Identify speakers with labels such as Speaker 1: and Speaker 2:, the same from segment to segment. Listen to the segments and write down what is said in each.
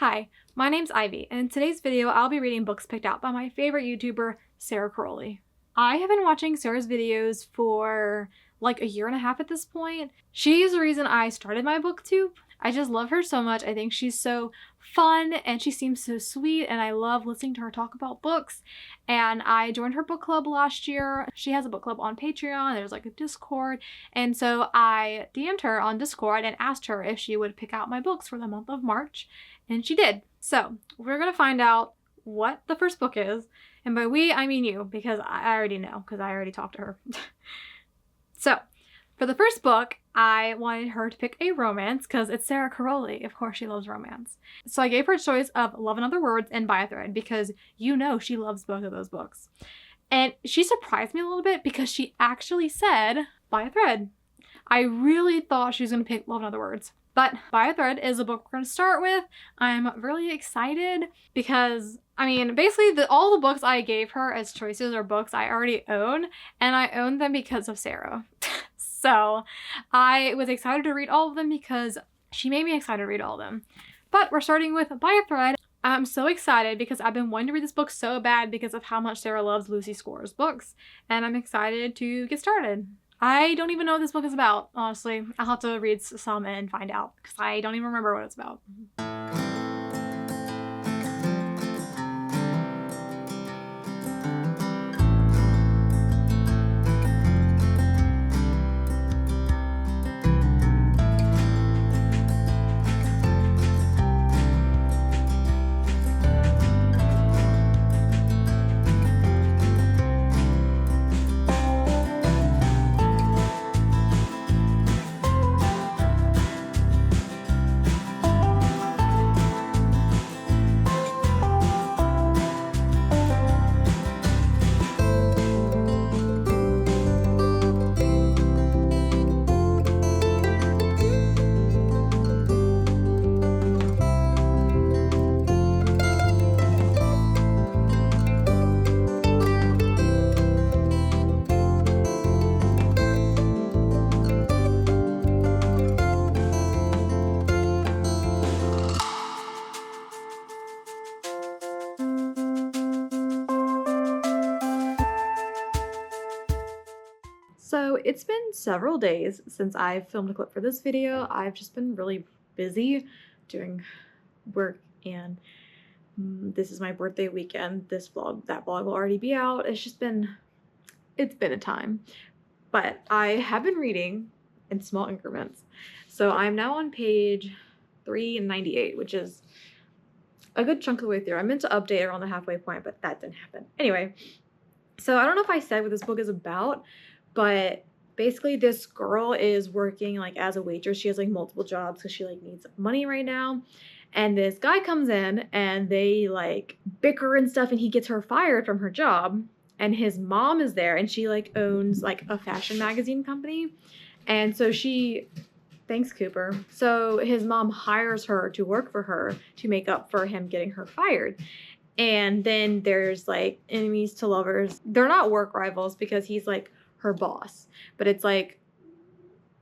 Speaker 1: Hi, my name's Ivy, and in today's video I'll be reading books picked out by my favorite YouTuber, Sara Carrolli. I have been watching Sara's videos for like a year and a half at this point. She is the reason I started my booktube. I just love her so much. I think she's so fun and she seems so sweet, and I love listening to her talk about books. And I joined her book club last year. She has a book club on Patreon. There's like a Discord. And so I DM'd her on Discord and asked her if she would pick out my books for the month of March. And she did. So we're going to find out what the first book is. And by we, I mean you, because I already know, because I already talked to her. So for the first book, I wanted her to pick a romance because it's Sara Carrolli. Of course, she loves romance. So I gave her a choice of Love in Other Words and By a Thread because you know she loves both of those books. And she surprised me a little bit because she actually said By a Thread. I really thought she was going to pick Love in Other Words. But By a Thread is a book we're going to start with. I'm really excited because, I mean, basically all the books I gave her as choices are books I already own, and I own them because of Sara. So I was excited to read all of them because she made me excited to read all of them. But we're starting with By a Thread. I'm so excited because I've been wanting to read this book so bad because of how much Sara loves Lucy Score's books, and I'm excited to get started. I don't even know what this book is about, honestly. I'll have to read some and find out because I don't even remember what it's about. So it's been several days since I've filmed a clip for this video. I've just been really busy doing work, and this is my birthday weekend. That vlog will already be out. It's been a time. But I have been reading in small increments. So I'm now on page 398, which is a good chunk of the way through. I meant to update around the halfway point, but that didn't happen. Anyway, so I don't know if I said what this book is about, but basically this girl is working like as a waitress. She has like multiple jobs because she like needs money right now. And this guy comes in and they like bicker and stuff, and he gets her fired from her job. And his mom is there, and she like owns like a fashion magazine company. And so thanks Cooper. So his mom hires her to work for her to make up for him getting her fired. And then there's like enemies to lovers. They're not work rivals because he's like her boss, but it's like,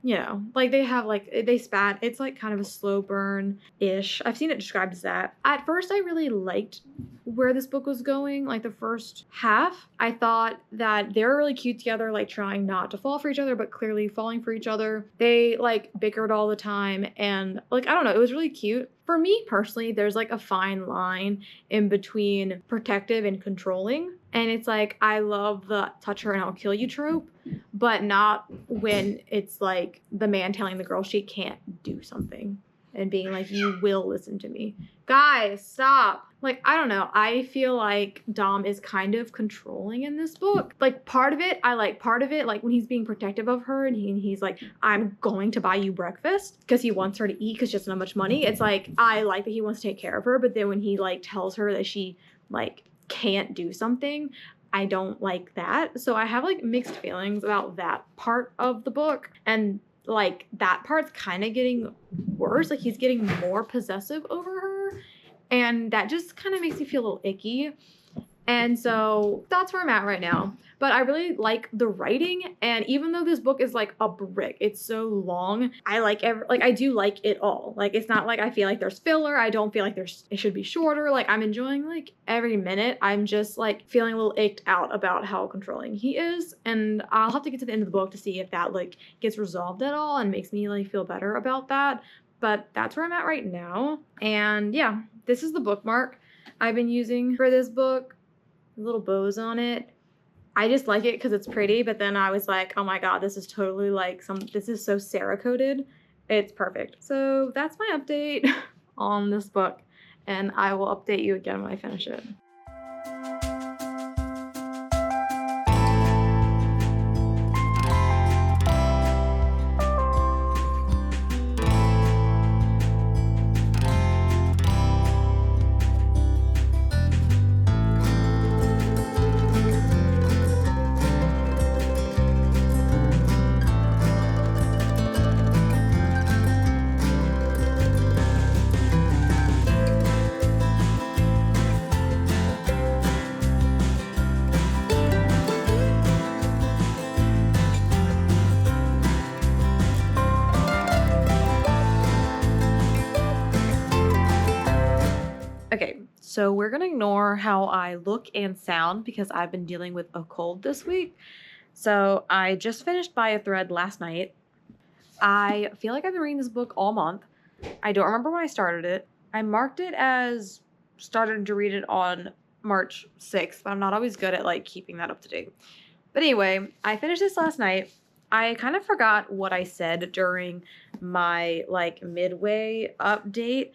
Speaker 1: you know, like they spat. It's like kind of a slow burn ish. I've seen it described as that. At first I really liked where this book was going. Like the first half, I thought that they were really cute together, like trying not to fall for each other but clearly falling for each other. They like bickered all the time, and like, I don't know, it was really cute. For me personally, there's like a fine line in between protective and controlling. And it's like, I love the touch her and I'll kill you trope, but not when it's like the man telling the girl she can't do something and being like, you will listen to me. Guys, stop. Like, I don't know. I feel like Dom is kind of controlling in this book. Like, part of it, like when he's being protective of her and he's like, I'm going to buy you breakfast because he wants her to eat because she doesn't have much money. It's like, I like that he wants to take care of her, but then when he like tells her that she like can't do something, I don't like that. So I have like mixed feelings about that part of the book, and like that part's kind of getting worse. Like he's getting more possessive over her, and that just kind of makes me feel a little icky. And so that's where I'm at right now. But I really like the writing, and even though this book is like a brick, it's so long, I like I do like it all. Like it's not like I feel like there's filler. I don't feel like it should be shorter. Like I'm enjoying like every minute. I'm just like feeling a little icked out about how controlling he is, and I'll have to get to the end of the book to see if that like gets resolved at all and makes me like feel better about that. But that's where I'm at right now. And yeah, this is the bookmark I've been using for this book. Little bows on it. I just like it because it's pretty, but then I was like, oh my god, this is totally like this is so Sara coded. It's perfect. So that's my update on this book, and I will update you again when I finish it. Okay, so we're gonna ignore how I look and sound because I've been dealing with a cold this week. So I just finished By a Thread last night. I feel like I've been reading this book all month. I don't remember when I started it. I marked it as started to read it on March 6th, but I'm not always good at like keeping that up to date. But anyway, I finished this last night. I kind of forgot what I said during my like midway update,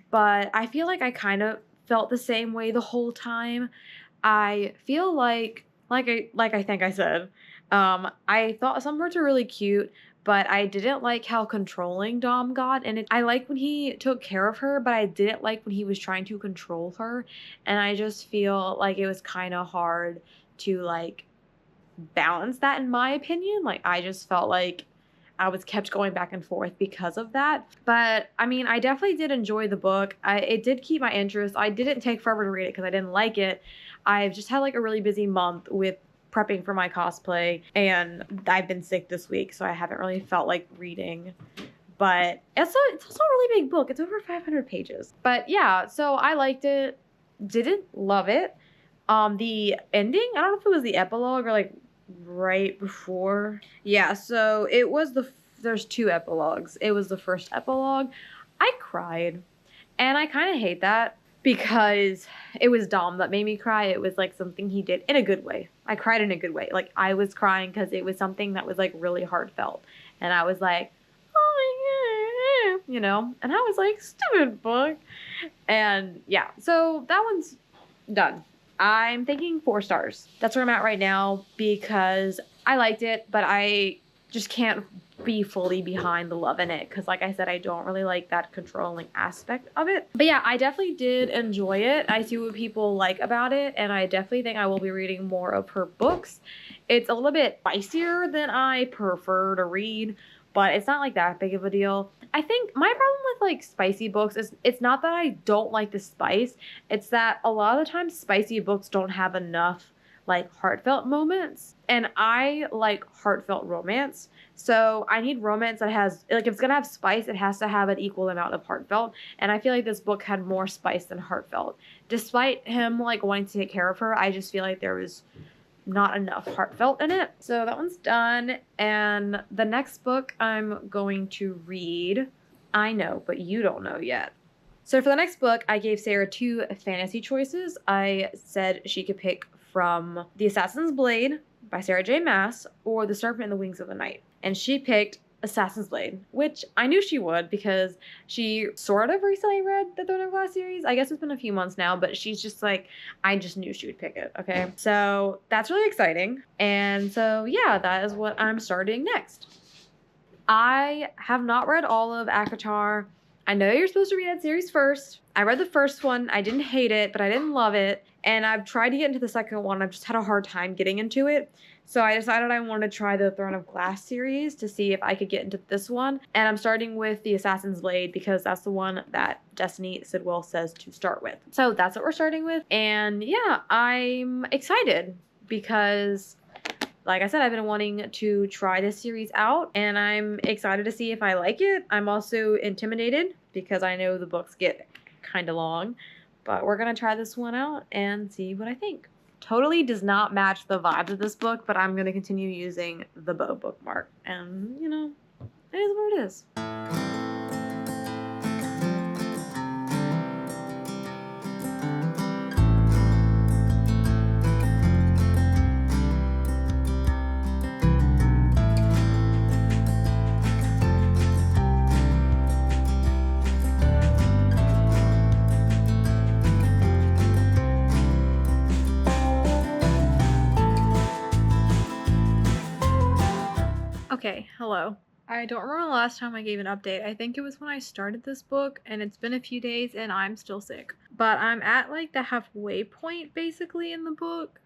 Speaker 1: but I feel like I kind of felt the same way the whole time. I feel like I think I said, I thought some parts were really cute, but I didn't like how controlling Dom got. And I like when he took care of her, but I didn't like when he was trying to control her. And I just feel like it was kind of hard to like balance that, in my opinion. Like I just felt like I was kept going back and forth because of that. But I mean, I definitely did enjoy the book. It did keep my interest. I didn't take forever to read it because I didn't like it. I've just had like a really busy month with prepping for my cosplay, and I've been sick this week, so I haven't really felt like reading. But it's also a really big book. It's over 500 pages. But yeah, so I liked it. Didn't love it. The ending, I don't know if it was the epilogue or like right before. Yeah, so it was there's two epilogues. It was the first epilogue. I cried, and I kind of hate that because it was Dom that made me cry. It was like something he did in a good way. I cried in a good way. Like I was crying because it was something that was like really heartfelt, and I was like, oh yeah, you know, and I was like, stupid book. And yeah, so that one's done. I'm thinking 4 stars. That's where I'm at right now because I liked it, but I just can't be fully behind the love in it because, like I said, I don't really like that controlling aspect of it. But yeah, I definitely did enjoy it. I see what people like about it, and I definitely think I will be reading more of her books. It's a little bit spicier than I prefer to read, but it's not like that big of a deal. I think my problem with like spicy books is it's not that I don't like the spice. It's that a lot of the times spicy books don't have enough like heartfelt moments. And I like heartfelt romance. So I need romance that has like, if it's gonna have spice, it has to have an equal amount of heartfelt. And I feel like this book had more spice than heartfelt. Despite him like wanting to take care of her, I just feel like there was not enough heartfelt in it. So that one's done. And the next book I'm going to read, I know, but you don't know yet. So for the next book, I gave Sara 2 fantasy choices. I said she could pick from The Assassin's Blade by Sarah J. Maas or The Serpent and the Wings of the Night. And she picked Assassin's Blade, which I knew she would because she sort of recently read the Throne of Glass series. I guess it's been a few months now, but she's just like, I just knew she would pick it, okay? So that's really exciting. And so yeah, that is what I'm starting next. I have not read all of ACOTAR. I know you're supposed to read that series first. I read the first one. I didn't hate it, but I didn't love it. And I've tried to get into the second one. I've just had a hard time getting into it. So I decided I wanted to try the Throne of Glass series to see if I could get into this one. And I'm starting with the Assassin's Blade because that's the one that Destiny Sidwell says to start with. So that's what we're starting with. And yeah, I'm excited because, like I said, I've been wanting to try this series out, and I'm excited to see if I like it. I'm also intimidated because I know the books get kind of long, but we're going to try this one out and see what I think. Totally does not match the vibe of this book, but I'm going to continue using the bow bookmark, and, you know, it is what it is. Okay, hello. I don't remember the last time I gave an update. I think it was when I started this book, and it's been a few days and I'm still sick. But I'm at like the halfway point basically in the book.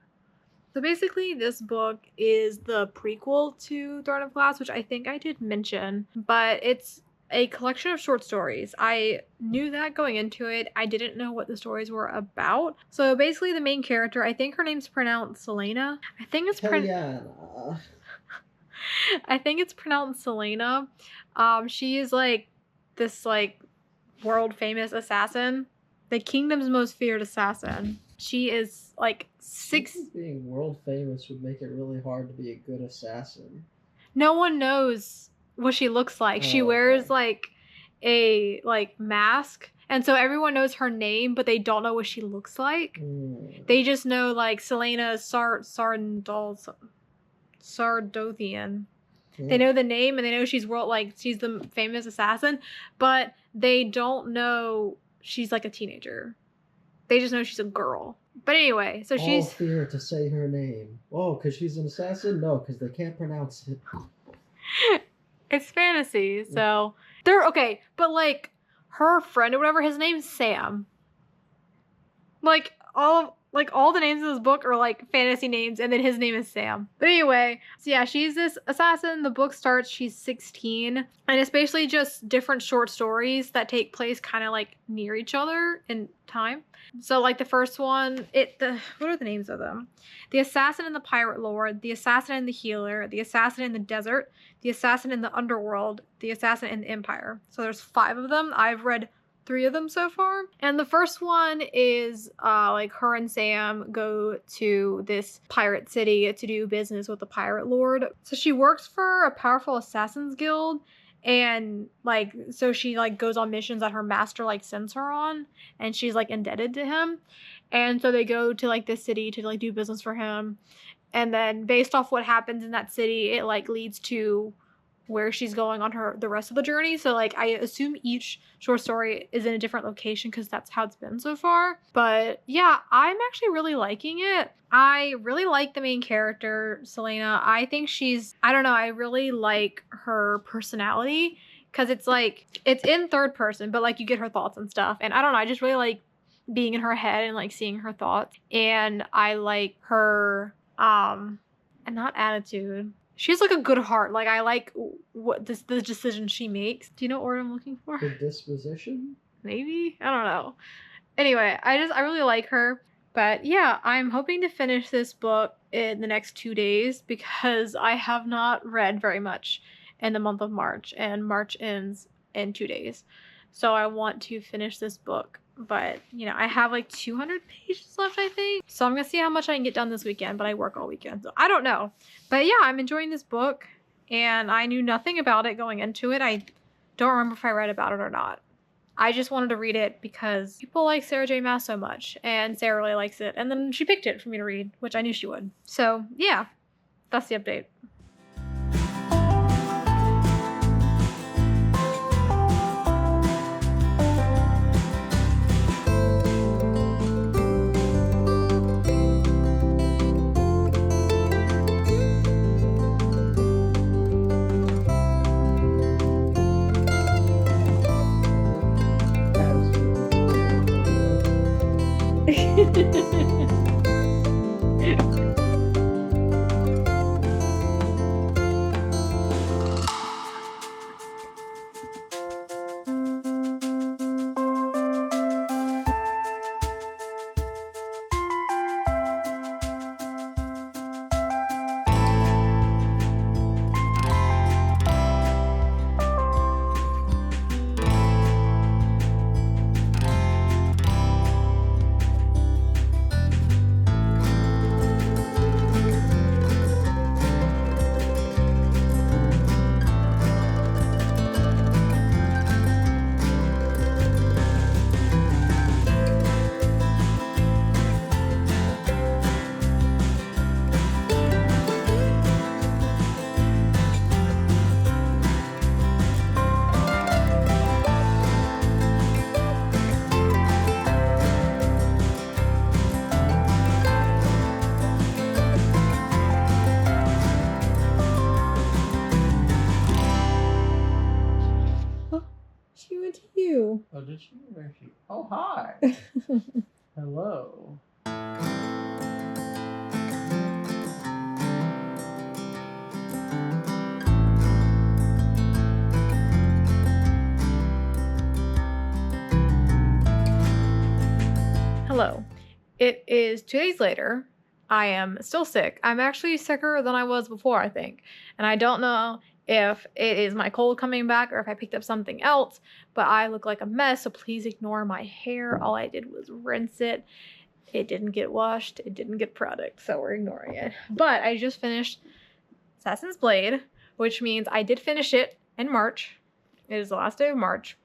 Speaker 1: So basically this book is the prequel to Throne of Glass, which I think I did mention, but it's a collection of short stories. I knew that going into it. I didn't know what the stories were about. So basically the main character, I think her name's pronounced Selena. I think it's I think it's pronounced Selena. She is like this like world famous assassin, the kingdom's most feared assassin. She is like
Speaker 2: Being world famous would make it really hard to be a good assassin.
Speaker 1: No one knows what she looks like. She wears like a mask, and so everyone knows her name, but they don't know what she looks like. They just know like Selena Sardothian. They know the name and they know she's she's the famous assassin, but they don't know she's like a teenager. They just know she's a girl. But anyway, so she's...
Speaker 2: All fear to say her name. Oh, because she's an assassin? No, because they can't pronounce it.
Speaker 1: It's fantasy, so... They're... Okay, but like, her friend or whatever, his name's Sam. Like, all the names in this book are like fantasy names, and then his name is Sam. But anyway, so yeah, she's this assassin. The book starts, she's 16, and it's basically just different short stories that take place kind of like near each other in time. So like the first one, what are the names of them? The Assassin and the Pirate Lord, The Assassin and the Healer, The Assassin in the Desert, The Assassin in the Underworld, The Assassin in the Empire. So there's 5 of them. I've read 3 of them so far. And the first one is like her and Sam go to this pirate city to do business with the pirate lord. So she works for a powerful assassins guild, and like so she like goes on missions that her master like sends her on, and she's like indebted to him. And so they go to like this city to like do business for him. And then based off what happens in that city, it like leads to where she's going on the rest of the journey. So like I assume each short story is in a different location because that's how it's been so far. But yeah, I'm actually really liking it. I really like the main character, Selena. I think I don't know, I really like her personality because it's like, it's in third person, but like you get her thoughts and stuff. And I don't know, I just really like being in her head and like seeing her thoughts. And I like her, and not attitude. She has like a good heart. Like I like the decision she makes. Do you know what word I'm looking for?
Speaker 2: Good disposition?
Speaker 1: Maybe? I don't know. Anyway, I really like her. But yeah, I'm hoping to finish this book in the next 2 days because I have not read very much in the month of March, and March ends in 2 days. So I want to finish this book. But, you know, I have like 200 pages left, I think. So I'm going to see how much I can get done this weekend, but I work all weekend. So I don't know. But yeah, I'm enjoying this book, and I knew nothing about it going into it. I don't remember if I read about it or not. I just wanted to read it because people like Sarah J. Maas so much, and Sarah really likes it. And then she picked it for me to read, which I knew she would. So yeah, that's the update. She went to you.
Speaker 2: Oh, did she? Where is she? Oh, hi. Hello.
Speaker 1: Hello. It is 2 days later. I am still sick. I'm actually sicker than I was before, I think. And I don't know if it is my cold coming back or if I picked up something else, but I look like a mess, so please ignore my hair. All I did was rinse it. It didn't get washed. It didn't get product, so we're ignoring it. But I just finished Assassin's Blade, which means I did finish it in March. It is the last day of March.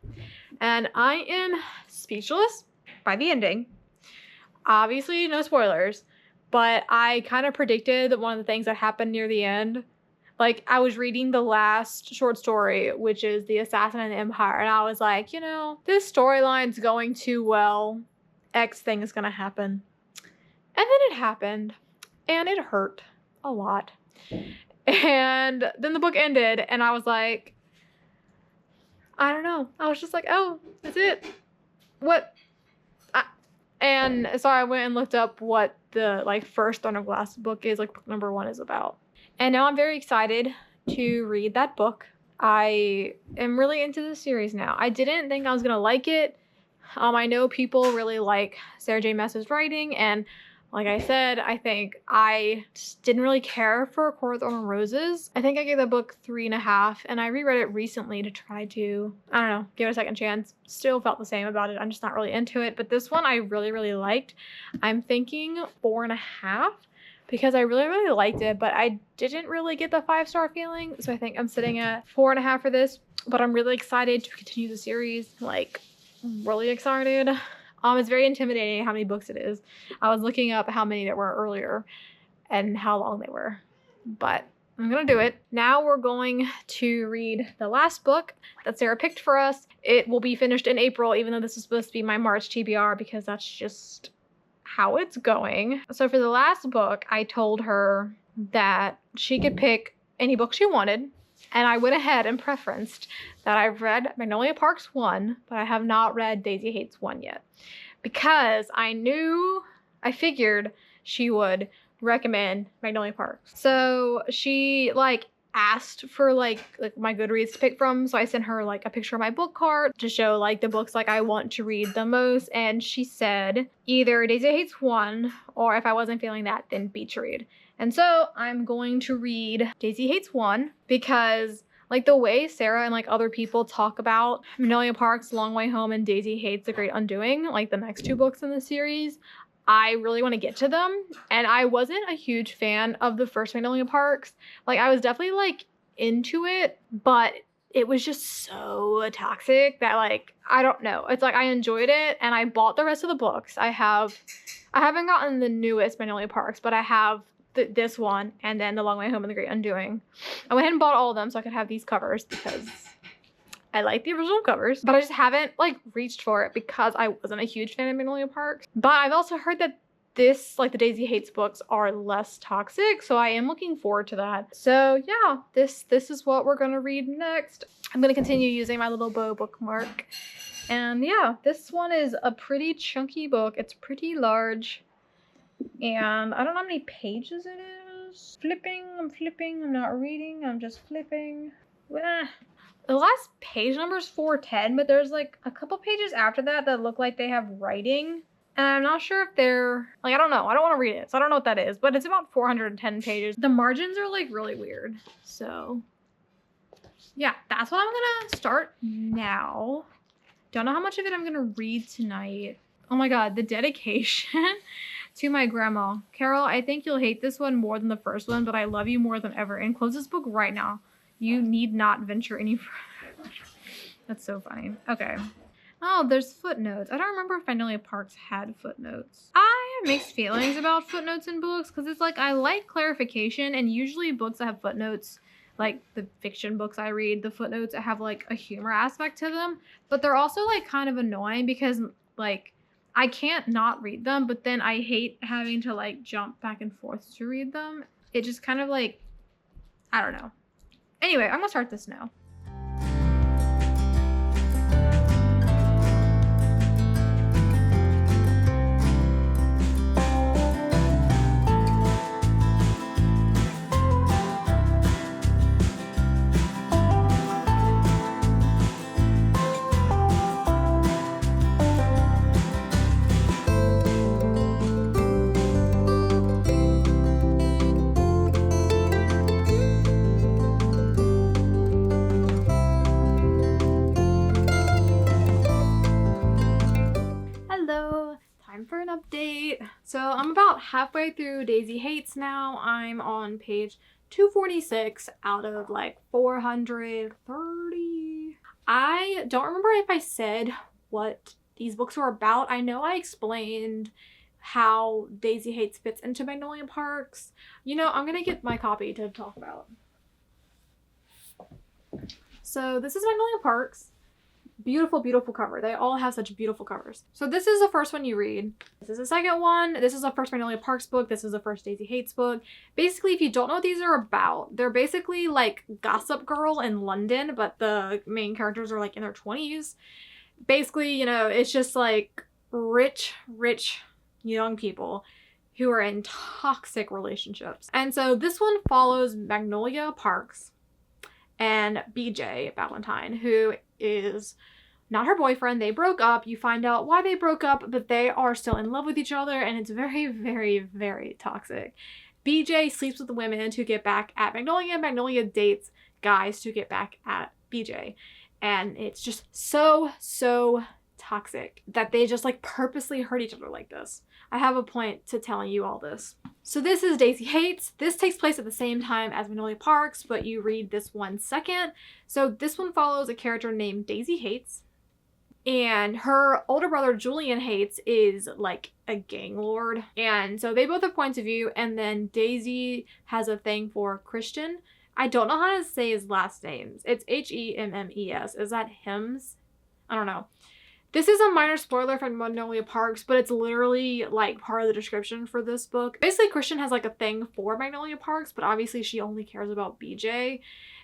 Speaker 1: And I am speechless by the ending. Obviously, no spoilers, but I kind of predicted one of the things that happened near the end. Like, I was reading the last short story, which is The Assassin and the Empire, and I was like, you know, this storyline's going too well. X thing is going to happen. And then it happened, and it hurt a lot. And then the book ended, and I was like, I don't know. I was just like, oh, that's it. What? And so I went and looked up what the first Throne of Glass book is, book number 1 is about. And now I'm very excited to read that book. I am really into the series now. I didn't think I was going to like it. I know people really like Sarah J. Maas's writing, and like I said, I think I just didn't really care for A Court of Thorn and Roses. I think I gave the book 3.5, and I reread it recently to try to, I don't know, give it a second chance. Still felt the same about it. I'm just not really into it, but this one I really, really liked. I'm thinking 4.5 because I really, really liked it, but I didn't really get the 5-star feeling, so I think I'm sitting at 4.5 for this, but I'm really excited to continue the series, really excited. It's very intimidating how many books it is. I was looking up how many there were earlier and how long they were, but I'm gonna do it. Now we're going to read the last book that Sarah picked for us. It will be finished in April, even though this is supposed to be my March TBR, because that's just how it's going. So for the last book, I told her that she could pick any book she wanted, and I went ahead and preferenced that I've read Magnolia Parks 1, but I have not read Daisy Hates 1 yet. Because I figured she would recommend Magnolia Parks. So she asked for my Goodreads to pick from. So I sent her a picture of my book cart to show the books I want to read the most. And she said either Daisy Hates 1, or if I wasn't feeling that, then Beach Read. And so I'm going to read Daisy Hates 1 because the way Sarah and other people talk about Magnolia Parks, Long Way Home, and Daisy Hates The Great Undoing, the next 2 books in the series, I really want to get to them. And I wasn't a huge fan of the first Magnolia Parks. I was definitely into it, but it was just so toxic that I don't know. It's I enjoyed it and I bought the rest of the books. I haven't gotten the newest Magnolia Parks, but I have this one and then The Long Way Home and The Great Undoing. I went ahead and bought all of them so I could have these covers because I like the original covers, but I just haven't reached for it because I wasn't a huge fan of Magnolia Parks. But I've also heard that this, the Daisy Hates books are less toxic, so I am looking forward to that. So yeah, this is what we're gonna read next. I'm gonna continue using my little bow bookmark And yeah, this one is a pretty chunky book. It's pretty large. And I don't know how many pages it is. I'm flipping, I'm not reading, I'm just flipping. The last page number is 410, but there's like a couple pages after that that look like they have writing. And I'm not sure if they're, like, I don't know. I don't want to read it, so I don't know what that is, but it's about 410 pages. The margins are like really weird. So yeah, that's what I'm gonna start now. Don't know how much of it I'm gonna read tonight. Oh my God, the dedication to my grandma. Carol, I think you'll hate this one more than the first one, but I love you more than ever. And close this book right now. You need not venture any further. That's so funny. Okay. Oh, there's footnotes. I don't remember if Magnolia Parks had footnotes. I have mixed feelings about footnotes in books because it's like I like clarification, and usually books that have footnotes, like the fiction books I read, the footnotes have like a humor aspect to them, but they're also like kind of annoying because like I can't not read them, but then I hate having to like jump back and forth to read them. It just kind of like, I don't know. Anyway, I'm gonna start this now. For an update. So I'm about halfway through Daisy Hates now. I'm on page 246 out of like 430. I don't remember if I said what these books were about. I know I explained how Daisy Hates fits into Magnolia Parks. You know, I'm gonna get my copy to talk about. So this is Magnolia Parks. Beautiful, beautiful cover. They all have such beautiful covers. So this is the first one you read. This is the second one. This is the first Magnolia Parks book. This is the first Daisy Hates book. Basically, if you don't know what these are about, they're basically like Gossip Girl in London, but the main characters are like in their 20s. Basically, you know, it's just like rich young people who are in toxic relationships. And so this one follows Magnolia Parks and BJ Valentine, who is not her boyfriend. They broke up. You find out why they broke up, but they are still in love with each other, and it's very, very, very toxic. BJ sleeps with the women to get back at Magnolia. Magnolia dates guys to get back at BJ. And it's just so toxic that they just like purposely hurt each other like this. I have a point to telling you all this. So this is Daisy Hates. This takes place at the same time as Magnolia Parks, but you read this one second. So this one follows a character named Daisy Hates, and her older brother Julian Hates is like a gang lord. And so they both have points of view, and then Daisy has a thing for Christian. I don't know how to say his last names. It's Hemmes. Is that Hems? I don't know. This is a minor spoiler from Magnolia Parks, but it's literally like part of the description for this book. Basically, Christian has like a thing for Magnolia Parks, but obviously she only cares about BJ.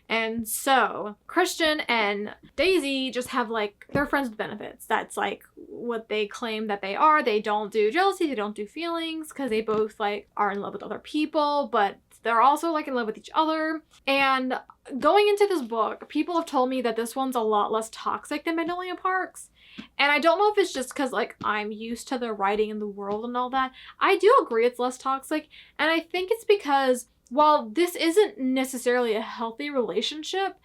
Speaker 1: And so Christian and Daisy just have like, they're friends with benefits. That's like what they claim that they are. They don't do jealousy, they don't do feelings, because they both like are in love with other people, but they're also like in love with each other. And going into this book, people have told me that this one's a lot less toxic than Magnolia Parks. And I don't know if it's just because like I'm used to the writing in the world and all that. I do agree it's less toxic. And I think it's because while this isn't necessarily a healthy relationship,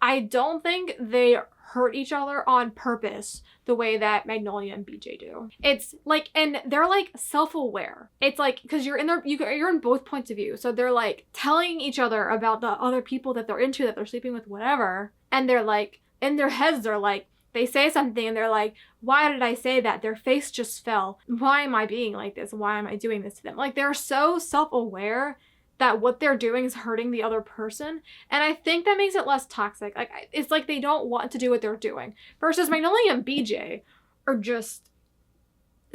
Speaker 1: I don't think they hurt each other on purpose the way that Magnolia and BJ do. It's like, and they're like self-aware. It's like, because you're in both points of view. So they're like telling each other about the other people that they're into, that they're sleeping with, whatever. And they're like, in their heads, they're like, they say something and they're like, why did I say that? Their face just fell. Why am I being like this? Why am I doing this to them? Like, they're so self-aware that what they're doing is hurting the other person. And I think that makes it less toxic. Like, it's like they don't want to do what they're doing. Versus Magnolia and BJ are just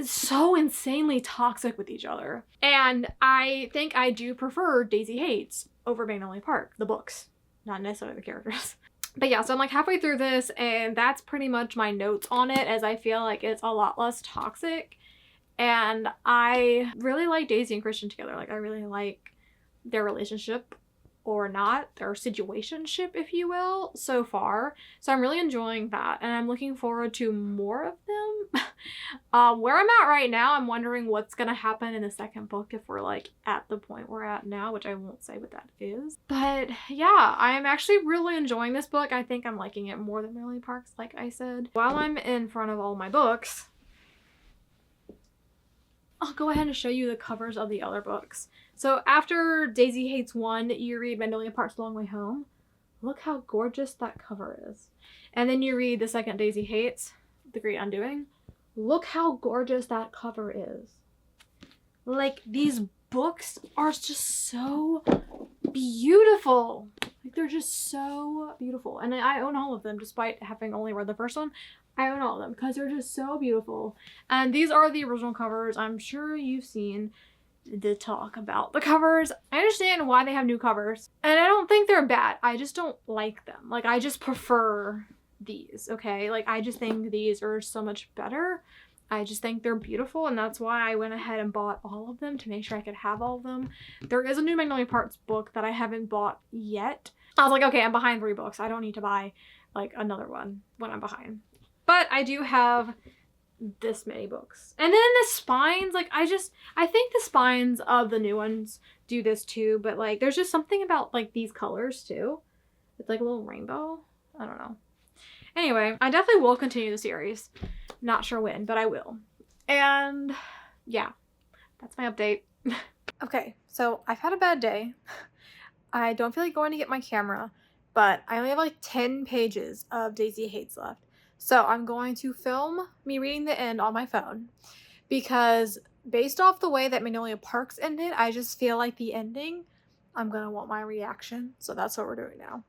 Speaker 1: so insanely toxic with each other. And I think I do prefer Daisy Hates over Magnolia Park, the books, not necessarily the characters. But yeah, so I'm like halfway through this, and that's pretty much my notes on it, as I feel like it's a lot less toxic. And I really like Daisy and Christian together. Like, I really like their relationship, or not, their situationship, if you will, so far. So I'm really enjoying that, and I'm looking forward to more of them. Where I'm at right now, I'm wondering what's gonna happen in the second book if we're like at the point we're at now, which I won't say what that is. But yeah, I'm actually really enjoying this book. I think I'm liking it more than Magnolia Parks, like I said. While I'm in front of all my books, I'll go ahead and show you the covers of the other books. So after Daisy Hates 1, you read Magnolia Park's Long Way Home. Look how gorgeous that cover is. And then you read the second Daisy Hates, The Great Undoing. Look how gorgeous that cover is. Like, these books are just so beautiful. Like, they're just so beautiful. And I own all of them, despite having only read the first one. I own all of them because they're just so beautiful. And these are the original covers. I'm sure you've seen the talk about the covers. I understand why they have new covers, and I don't think they're bad. I just don't like them. Like, I just prefer these, okay? Like, I just think these are so much better. I just think they're beautiful, and that's why I went ahead and bought all of them, to make sure I could have all of them. There is a new Magnolia Parks book that I haven't bought yet. I was like, okay, I'm behind 3 books. I don't need to buy like another one when I'm behind. But I do have this many books. And then the spines, like, I think the spines of the new ones do this too, but like there's just something about like these colors too. It's like a little rainbow. I don't know. Anyway, I definitely will continue the series. Not sure when, but I will. And yeah, that's my update. Okay, so I've had a bad day. I don't feel like going to get my camera, but I only have like 10 pages of Daisy Hates left. So I'm going to film me reading the end on my phone, because based off the way that Magnolia Parks ended, I just feel like the ending, I'm going to want my reaction. So that's what we're doing now.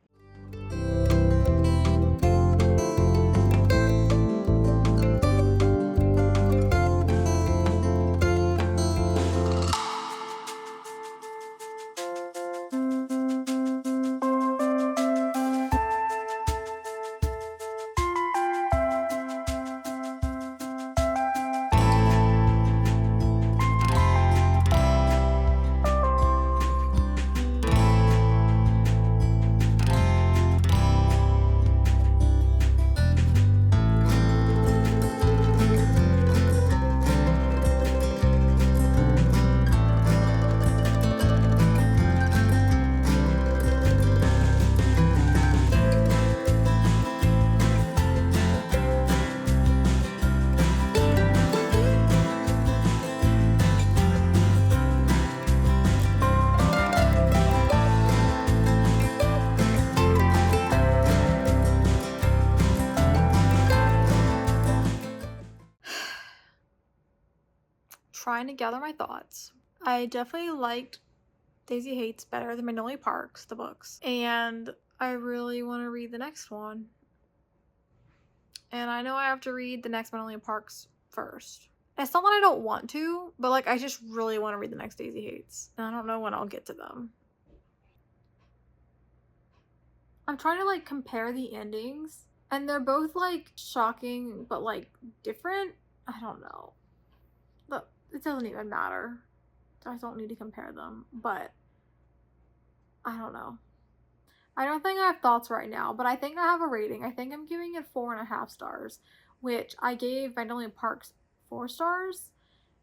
Speaker 1: Trying to gather my thoughts. I definitely liked Daisy Hates better than Magnolia Parks, the books, and I really want to read the next one. And I know I have to read the next Magnolia Parks first. It's not that I don't want to, but like I just really want to read the next Daisy Hates, and I don't know when I'll get to them. I'm trying to like compare the endings, and they're both like shocking but like different. I don't know. But it doesn't even matter. I don't need to compare them, but I don't know. I don't think I have thoughts right now, but I think I have a rating. I think I'm giving it 4.5 stars, which I gave Magnolia Parks 4 stars.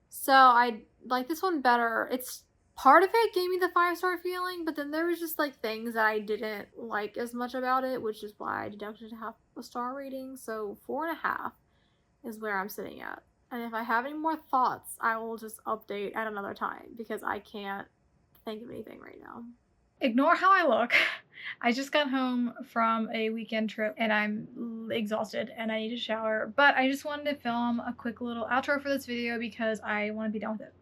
Speaker 1: So I like this one better. It's part of it gave me the 5-star feeling, but then there was just like things that I didn't like as much about it, which is why I deducted half a star rating. So 4.5 is where I'm sitting at. And if I have any more thoughts, I will just update at another time, because I can't think of anything right now. Ignore how I look. I just got home from a weekend trip and I'm exhausted and I need to shower, but I just wanted to film a quick little outro for this video because I want to be done with it.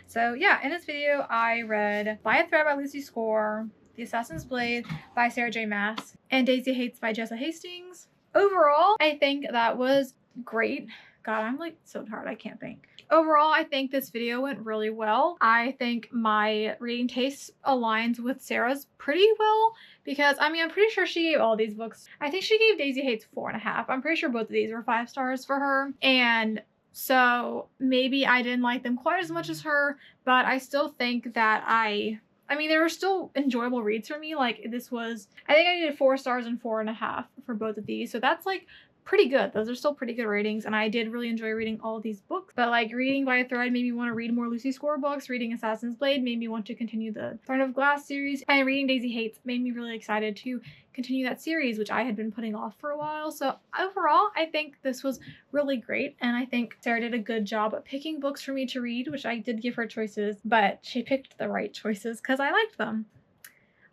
Speaker 1: So yeah, in this video I read By a Thread by Lucy Score, The Assassin's Blade by Sarah J. Maas, and Daisy Hates by Jessa Hastings. Overall, I think that was great God, I'm like so tired. I can't think. Overall, I think this video went really well. I think my reading taste aligns with Sarah's pretty well because, I mean, I'm pretty sure she gave all these books. I think she gave Daisy Hates 4.5. I'm pretty sure both of these were 5 stars for her. And so maybe I didn't like them quite as much as her, but I still think that I mean, they were still enjoyable reads for me. Like, this was, I think I did 4 stars and 4.5 for both of these. So that's like pretty good. Those are still pretty good ratings, and I did really enjoy reading all of these books. But like, reading by a Thread made me want to read more Lucy Score books. Reading Assassin's Blade made me want to continue the Throne of Glass series, and reading Daisy Hates made me really excited to continue that series, which I had been putting off for a while. So overall, I think this was really great, and I think Sarah did a good job at picking books for me to read, which I did give her choices, but she picked the right choices because I liked them.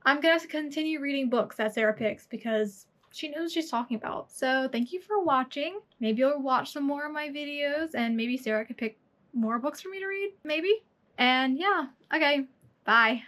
Speaker 1: I'm gonna have to continue reading books that Sarah picks because she knows what she's talking about. So thank you for watching. Maybe you'll watch some more of my videos, and maybe Sarah could pick more books for me to read, maybe. And yeah, okay, bye.